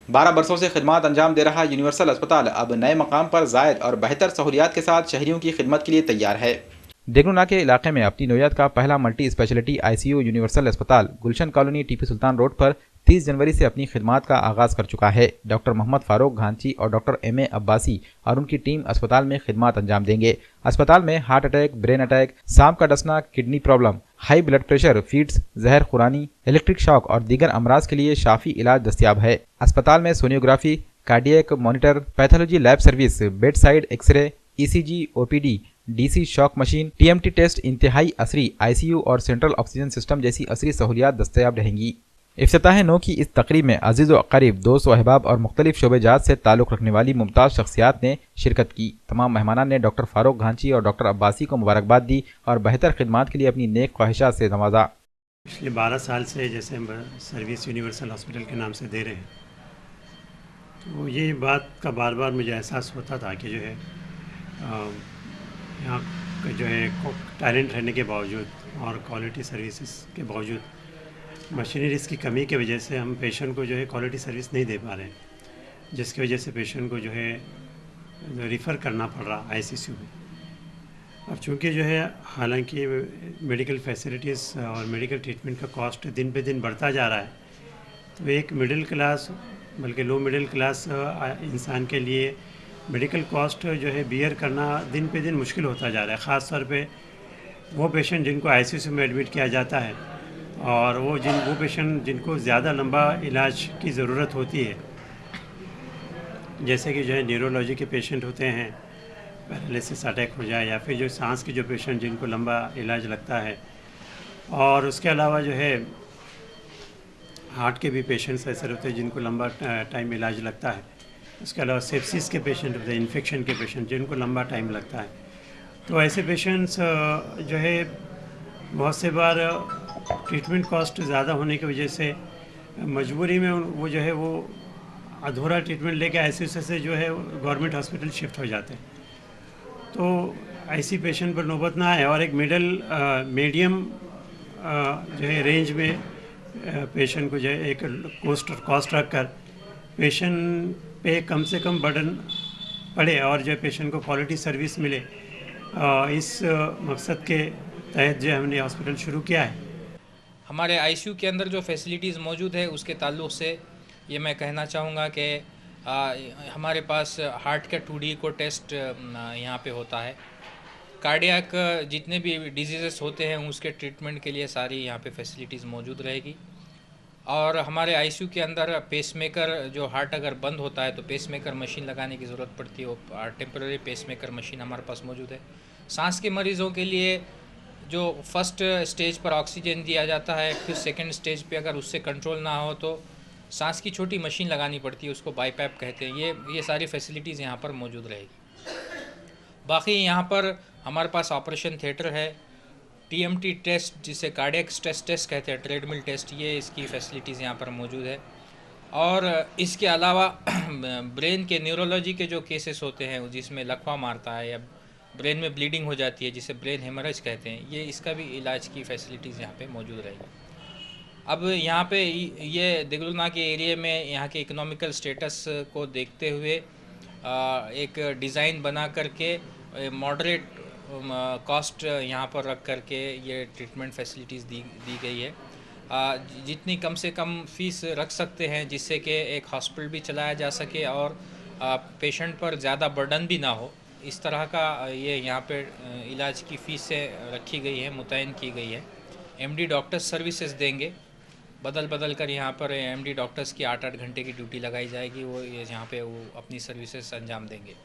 12 बरसों से खिदमत अंजाम दे रहा यूनिवर्सल अस्पताल अब नए मकाम पर जायद और बेहतर सहूलियात के साथ शहरियों की खिदमत के लिए तैयार है। देगलूना के इलाके में अपनी नौयत का पहला मल्टी स्पेशलिटी आईसीयू यूनिवर्सल अस्पताल गुलशन कॉलोनी टीपू सुल्तान रोड पर 30 जनवरी से अपनी खिदमत का आगाज कर चुका है। डॉक्टर मोहम्मद फारूक घांची और डॉक्टर एम ए अब्बासी और उनकी टीम अस्पताल में खिदमत अंजाम देंगे। अस्पताल में हार्ट अटैक, ब्रेन अटैक, सांप का डसना, kidney problem, high blood pressure, fits, जहर खुरानी, इलेक्ट्रिक शॉक और दीगर अमराज के लिए शाफी इलाज दस्तियाब है। अस्पताल में sonography, cardiac monitor, pathology lab service, bed side x-ray, ECG, OPD, DC shock machine, TMT test, इंतहाई असरी आईसीयू और सेंट्रल ऑक्सीजन सिस्टम जैसी असरी सहूलियात दस्तयाब रहेंगी। इफ्तिताह नौ की इस तकरीब में अजीज़ व अक़ारीब, दोस्त व अहबाब और मुख्तलिफ शोबेजात से ताल्लुक़ रखने वाली मुमताज़ शख्सियात ने शिरकत की। तमाम मेहमानान ने डॉक्टर फारूक घांची और डॉक्टर अब्बासी को मुबारकबाद दी और बेहतर खिदमात के लिए अपनी नेक ख्वाहिशात से नवाजा। पिछले 12 साल से जैसे हम सर्विस यूनिवर्सल हॉस्पिटल के नाम से दे रहे हैं, तो ये बात का बार बार मुझे एहसास होता था कि जो है यहाँ का जो है टैलेंट रहने के बावजूद और क्वालिटी सर्विसेज के बावजूद मशीनरीज़ की कमी की वजह से हम पेशेंट को जो है क्वालिटी सर्विस नहीं दे पा रहे हैं, जिसकी वजह से पेशेंट को जो है रिफ़र करना पड़ रहा आईसीयू में। अब चूँकि जो है हालांकि मेडिकल फैसिलिटीज़ और मेडिकल ट्रीटमेंट का कॉस्ट दिन पे दिन बढ़ता जा रहा है, तो एक मिडिल क्लास बल्कि लो मिडिल क्लास इंसान के लिए मेडिकल कॉस्ट जो है बियर करना दिन पे दिन मुश्किल होता जा रहा है। ख़ास तौर पे वो पेशेंट जिनको आईसीयू में एडमिट किया जाता है और वो पेशेंट जिनको ज़्यादा लंबा इलाज की ज़रूरत होती है, जैसे कि जो है न्यूरोलॉजी के पेशेंट होते हैं, पैरालिसिस अटैक हो जाए, या फिर जो सांस के जो पेशेंट जिनको लंबा इलाज लगता है, और उसके अलावा जो है हार्ट के भी पेशेंट्स ऐसे होते हैं जिनको लंबा टाइम इलाज लगता है। उसके अलावा सेप्सिस के पेशेंट होते हैं, इन्फेक्शन के पेशेंट जिनको लंबा टाइम लगता है। तो ऐसे पेशेंट्स जो है बहुत से बार ट्रीटमेंट कॉस्ट ज़्यादा होने की वजह से मजबूरी में वो जो है वो अधूरा ट्रीटमेंट लेके आईसीयू से जो है गवर्नमेंट हॉस्पिटल शिफ्ट हो जाते हैं। तो ऐसी पेशेंट पर नौबत ना आए और एक मीडियम जो है रेंज में पेशेंट को जो है एक कॉस्ट रख कर पेशेंट पे कम से कम बर्डन पड़े और जो पेशेंट को क्वालिटी सर्विस मिले, इस मकसद के तहत जो हमने हॉस्पिटल शुरू किया है। हमारे आईसीयू के अंदर जो फैसिलिटीज़ मौजूद है उसके ताल्लुक़ से ये मैं कहना चाहूँगा कि हमारे पास हार्ट का 2D को टेस्ट यहाँ पे होता है। कार्डियक जितने भी डिजीज़ेस होते हैं उसके ट्रीटमेंट के लिए सारी यहाँ पे फैसिलिटीज़ मौजूद रहेगी। और हमारे आईसीयू के अंदर पेसमेकर, जो हार्ट अगर बंद होता है तो पेसमेकर मशीन लगाने की ज़रूरत पड़ती है, वो टेम्पररी पेसमेकर मशीन हमारे पास मौजूद है। सांस के मरीज़ों के लिए जो फर्स्ट स्टेज पर ऑक्सीजन दिया जाता है, फिर सेकंड स्टेज पे अगर उससे कंट्रोल ना हो तो सांस की छोटी मशीन लगानी पड़ती है, उसको बाईपैप कहते हैं। ये सारी फैसिलिटीज़ यहाँ पर मौजूद रहेगी। बाकी यहाँ पर हमारे पास ऑपरेशन थिएटर है, टीएमटी टेस्ट जिसे कार्डियक स्ट्रेस टेस्ट कहते हैं, ट्रेडमिल टेस्ट, ये इसकी फैसिलिटीज़ यहाँ पर मौजूद है। और इसके अलावा ब्रेन के न्यूरोलॉजी के जो केसेस होते हैं जिसमें लकवा मारता है या ब्रेन में ब्लीडिंग हो जाती है जिसे ब्रेन हेमरेज कहते हैं, ये इसका भी इलाज की फैसिलिटीज़ यहाँ पे मौजूद रहेगी। अब यहाँ पे ये देगलूना के एरिया में यहाँ के इकोनॉमिकल स्टेटस को देखते हुए एक डिज़ाइन बना करके मॉडरेट कॉस्ट यहाँ पर रख करके ये ट्रीटमेंट फैसिलिटीज़ दी गई है। जितनी कम से कम फ़ीस रख सकते हैं जिससे कि एक हॉस्पिटल भी चलाया जा सके और पेशेंट पर ज़्यादा बर्डन भी ना हो, इस तरह का ये यहाँ पे इलाज की फ़ीस से रखी गई है, मुतयन की गई है। एमडी डॉक्टर्स सर्विसेज देंगे, बदल कर यहाँ पर एमडी डॉक्टर्स की 8-8 घंटे की ड्यूटी लगाई जाएगी, वो यहाँ पे वो अपनी सर्विसेज अंजाम देंगे।